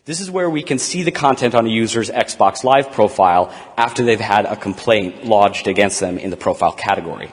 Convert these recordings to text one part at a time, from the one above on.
This is where we can see the content on a user's Xbox Live profile after they've had a complaint lodged against them in the profile category.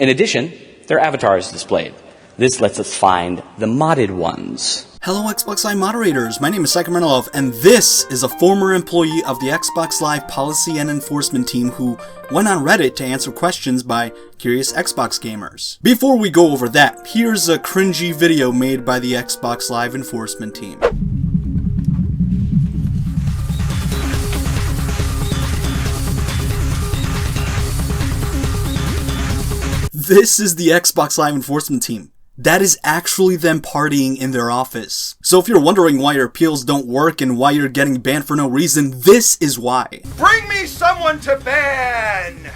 In addition, their avatar is displayed. This lets us find the modded ones. Hello Xbox Live moderators, my name is Sacramentalov, and this is a former employee of the Xbox Live policy and enforcement team who went on Reddit to answer questions by curious Xbox gamers. Before we go over that, here's a cringy video made by the Xbox Live enforcement team. This is the Xbox Live enforcement team. That is actually them partying in their office. So if you're wondering why your appeals don't work and why you're getting banned for no reason, this is why. Bring me someone to ban!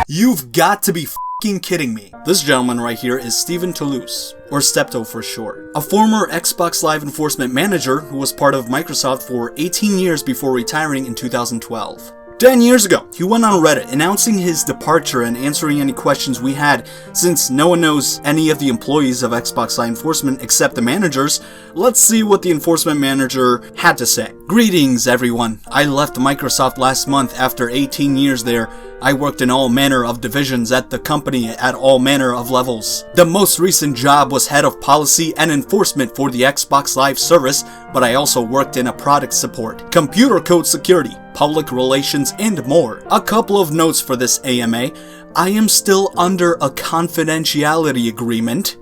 You've got to be f***ing kidding me. This gentleman right here is Stephen Toulouse, or Stepto for short. A former Xbox Live enforcement manager who was part of Microsoft for 18 years before retiring in 2012. 10 years ago, he went on Reddit announcing his departure and answering any questions we had. Since no one knows any of the employees of Xbox Live Enforcement except the managers, let's see what the enforcement manager had to say. Greetings everyone, I left Microsoft last month after 18 years there. I worked in all manner of divisions at the company at all manner of levels. The most recent job was head of policy and enforcement for the Xbox Live service, but I also worked in a product support, computer code security, public relations, and more. A couple of notes for this AMA. I am still under a confidentiality agreement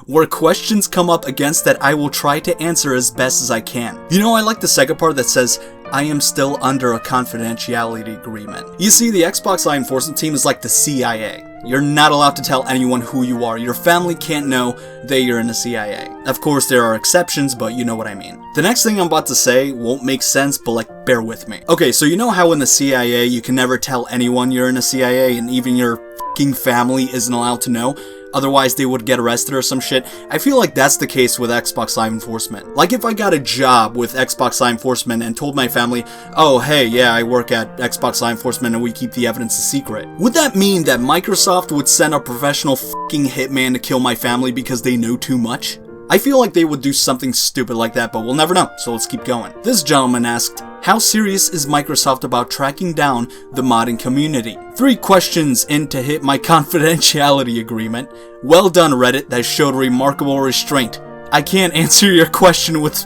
where questions come up against that I will try to answer as best as I can. You know, I like the second part that says, I am still under a confidentiality agreement. You see, the Xbox Live enforcement team is like the CIA. You're not allowed to tell anyone who you are. Your family can't know that you're in the CIA. Of course, there are exceptions, but you know what I mean. The next thing I'm about to say won't make sense, but like, bear with me. Okay, so you know how in the CIA you can never tell anyone you're in the CIA and even your fucking family isn't allowed to know? Otherwise they would get arrested or some shit. I feel like that's the case with Xbox Live Enforcement. Like if I got a job with Xbox Live Enforcement and told my family, oh hey, yeah, I work at Xbox Live Enforcement and we keep the evidence a secret. Would that mean that Microsoft would send a professional fucking hitman to kill my family because they know too much? I feel like they would do something stupid like that, but we'll never know, so let's keep going. This gentleman asked, how serious is Microsoft about tracking down the modding community? 3 questions in to hit my confidentiality agreement. Well done, Reddit, that showed remarkable restraint. I can't answer your question with...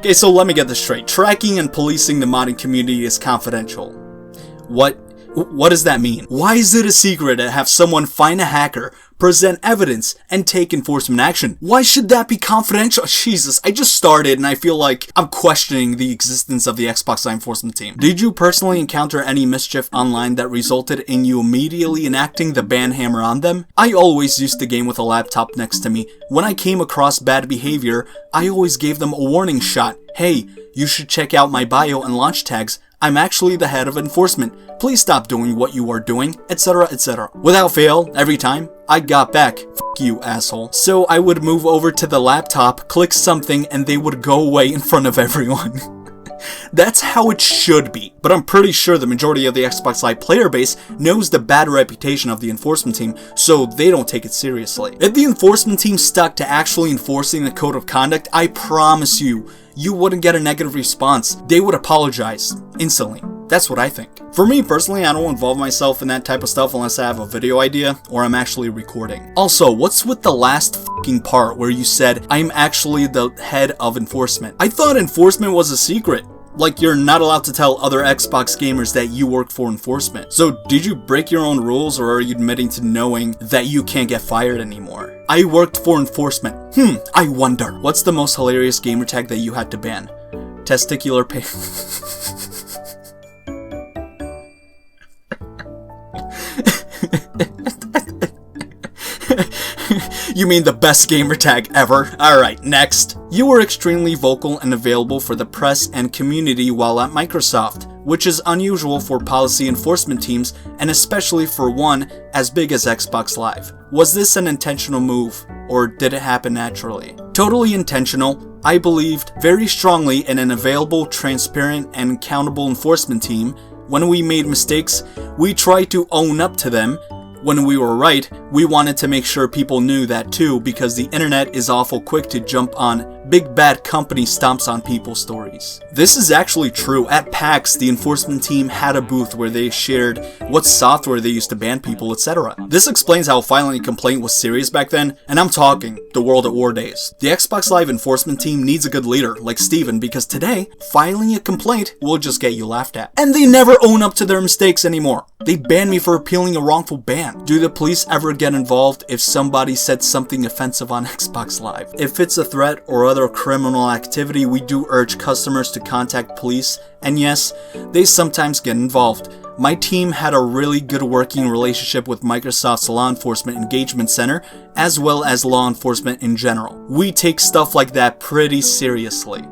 Okay, so let me get this straight. Tracking and policing the modding community is confidential. What does that mean? Why is it a secret to have someone find a hacker, present evidence, and take enforcement action? Why should that be confidential? Jesus, I just started and I feel like I'm questioning the existence of the Xbox Live enforcement team. Did you personally encounter any mischief online that resulted in you immediately enacting the ban hammer on them? I always used to game with a laptop next to me. When I came across bad behavior, I always gave them a warning shot. Hey, you should check out my bio and launch tags. I'm actually the head of enforcement. Please stop doing what you are doing, etc, etc. Without fail, every time, I got back, F you, asshole. So I would move over to the laptop, click something, and they would go away in front of everyone. That's how it should be. But I'm pretty sure the majority of the Xbox Live player base knows the bad reputation of the enforcement team, so they don't take it seriously. If the enforcement team stuck to actually enforcing the code of conduct, I promise you, you wouldn't get a negative response. They would apologize instantly. That's what I think. For me personally, I don't involve myself in that type of stuff unless I have a video idea or I'm actually recording. Also, what's with the last fucking part where you said, I'm actually the head of enforcement? I thought enforcement was a secret. Like, you're not allowed to tell other Xbox gamers that you work for enforcement. So, did you break your own rules, or are you admitting to knowing that you can't get fired anymore? I worked for enforcement. I wonder. What's the most hilarious gamer tag that you had to ban? Testicular pain. You mean the best gamer tag ever? Alright, next. You were extremely vocal and available for the press and community while at Microsoft, which is unusual for policy enforcement teams and especially for one as big as Xbox Live. Was this an intentional move, or did it happen naturally? Totally intentional. I believed very strongly in an available, transparent, and accountable enforcement team. When we made mistakes, we tried to own up to them, When we were right, we wanted to make sure people knew that too, because the internet is awful quick to jump on big bad company stomps on people stories. This is actually true. At PAX, the enforcement team had a booth where they shared what software they used to ban people, etc. This explains how filing a complaint was serious back then, and I'm talking the World at War days. The Xbox Live enforcement team needs a good leader, like Stephen, because today, filing a complaint will just get you laughed at. And they never own up to their mistakes anymore. They banned me for appealing a wrongful ban. Do the police ever get involved if somebody said something offensive on Xbox Live? If it's a threat or other criminal activity, we do urge customers to contact police, and yes, they sometimes get involved. My team had a really good working relationship with Microsoft's Law Enforcement Engagement Center, as well as law enforcement in general. We take stuff like that pretty seriously.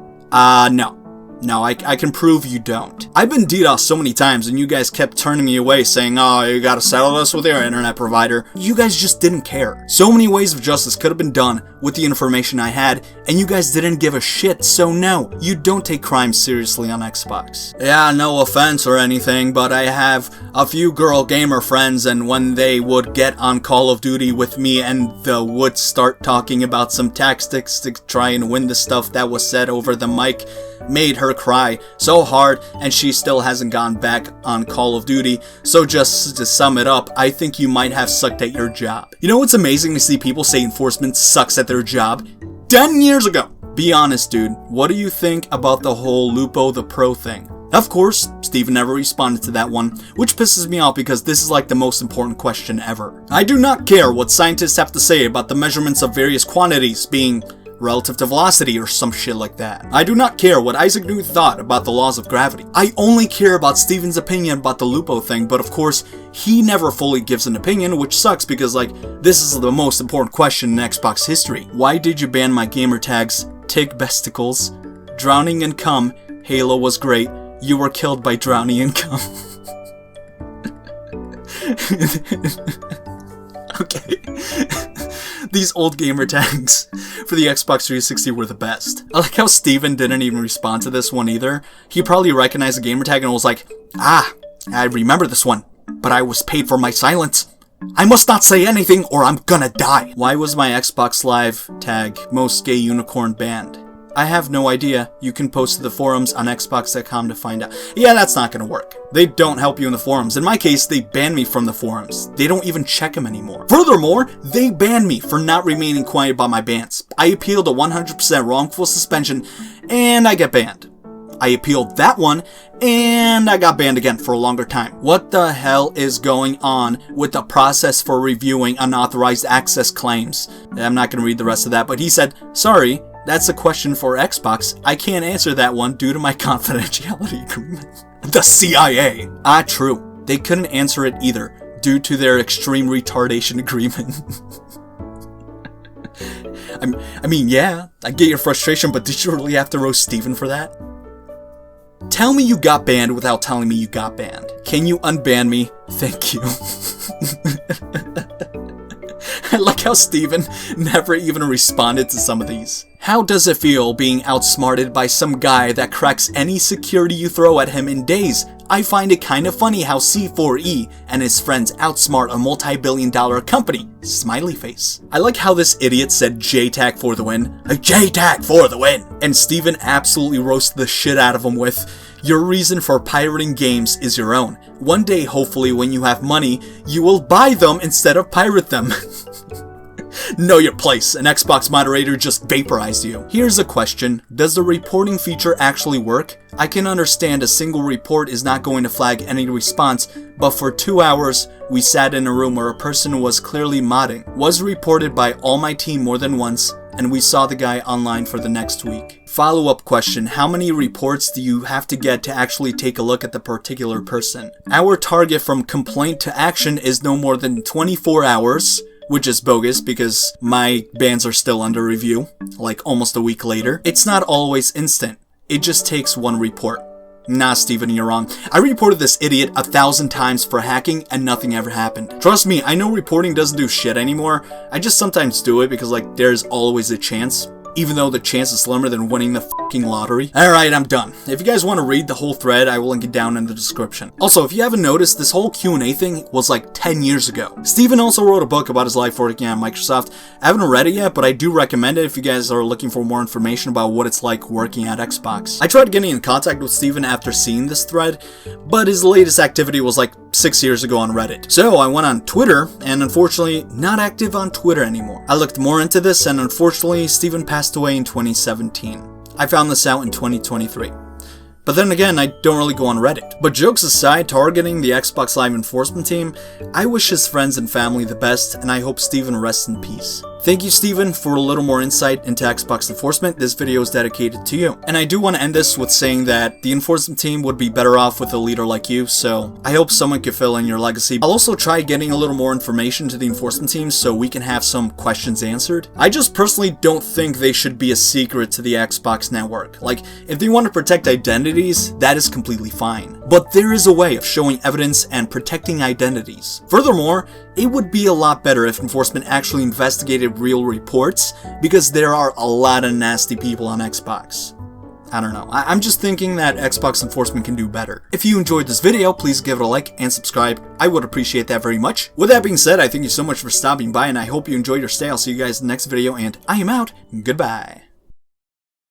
No, I can prove you don't. I've been DDoSed so many times and you guys kept turning me away saying, oh, you gotta settle this with your internet provider. You guys just didn't care. So many ways of justice could have been done with the information I had, and you guys didn't give a shit, so no, you don't take crime seriously on Xbox. Yeah, no offense or anything, but I have a few girl gamer friends, and when they would get on Call of Duty with me and they would start talking about some tactics to try and win the stuff that was said over the mic, made her cry so hard, and she still hasn't gone back on Call of Duty. So just to sum it up, I think you might have sucked at your job. You know what's amazing to see people say enforcement sucks at their job? 10 years ago! Be honest, dude. What do you think about the whole Lupo the Pro thing? Of course, Stephen never responded to that one, which pisses me off because this is like the most important question ever. I do not care what scientists have to say about the measurements of various quantities being relative to velocity or some shit like that. I do not care what Isaac Newton thought about the laws of gravity. I only care about Stephen's opinion about the Lupo thing, but of course, he never fully gives an opinion, which sucks because, like, this is the most important question in Xbox history. Why did you ban my gamer tags, Tig Besticles, Drowning in Cum, Halo was great, you were killed by drowning in cum? Okay. These old gamer tags for the Xbox 360 were the best. I like how Steven didn't even respond to this one either. He probably recognized the gamer tag and was like, I remember this one, but I was paid for my silence. I must not say anything or I'm gonna die. Why was my Xbox Live tag most gay unicorn banned? I have no idea. You can post to the forums on xbox.com to find out. Yeah, that's not gonna work. They don't help you in the forums. In my case, they banned me from the forums. They don't even check them anymore. Furthermore, they banned me for not remaining quiet about my bans. I appealed a 100% wrongful suspension, and I get banned. I appealed that one, and I got banned again for a longer time. What the hell is going on with the process for reviewing unauthorized access claims? I'm not gonna read the rest of that, but he said, sorry, that's a question for Xbox. I can't answer that one due to my confidentiality agreement. The CIA. Ah, true. They couldn't answer it either due to their extreme retardation agreement. I mean, yeah, I get your frustration, but did you really have to roast Stephen for that? Tell me you got banned without telling me you got banned. Can you unban me? Thank you. I like how Stephen never even responded to some of these. How does it feel being outsmarted by some guy that cracks any security you throw at him in days? I find it kind of funny how C4E and his friends outsmart a multi-billion-dollar company. Smiley face. I like how this idiot said JTAG for the win. A JTAG for the win! And Stephen absolutely roasted the shit out of him with, your reason for pirating games is your own. One day, hopefully, when you have money, you will buy them instead of pirate them. Know your place. An Xbox moderator just vaporized you. Here's a question. Does the reporting feature actually work? I can understand a single report is not going to flag any response, but for 2 hours, we sat in a room where a person was clearly modding. Was reported by all my team more than once, and we saw the guy online for the next week. Follow-up question, how many reports do you have to get to actually take a look at the particular person? Our target from complaint to action is no more than 24 hours, which is bogus because my bans are still under review, like almost a week later. It's not always instant. It just takes one report. Nah, Steven, you're wrong. I reported this idiot 1,000 times for hacking and nothing ever happened. Trust me, I know reporting doesn't do shit anymore. I just sometimes do it because, like, there's always a chance. even though the chance is slimmer than winning the fucking lottery. Alright, I'm done. If you guys want to read the whole thread, I will link it down in the description. Also, if you haven't noticed, this whole Q&A thing was like 10 years ago. Stephen also wrote a book about his life working at Microsoft. I haven't read it yet, but I do recommend it if you guys are looking for more information about what it's like working at Xbox. I tried getting in contact with Stephen after seeing this thread, but his latest activity was like 6 years ago on Reddit. So I went on Twitter, and unfortunately not active on Twitter anymore. I looked more into this, and unfortunately Stephen passed away in 2017. I found this out in 2023. But then again, I don't really go on Reddit. But jokes aside, targeting the Xbox Live enforcement team, I wish his friends and family the best, and I hope Stephen rests in peace. Thank you, Stephen, for a little more insight into Xbox enforcement. This video is dedicated to you. And I do want to end this with saying that the enforcement team would be better off with a leader like you, so I hope someone can fill in your legacy. I'll also try getting a little more information to the enforcement team so we can have some questions answered. I just personally don't think they should be a secret to the Xbox network. Like, if they want to protect identities, that is completely fine. But there is a way of showing evidence and protecting identities. Furthermore, it would be a lot better if enforcement actually investigated real reports, because there are a lot of nasty people on Xbox. I don't know. I'm just thinking that Xbox enforcement can do better. If you enjoyed this video, please give it a like and subscribe. I would appreciate that very much. With that being said, I thank you so much for stopping by, and I hope you enjoyed your stay. I'll see you guys in the next video, and I am out. Goodbye.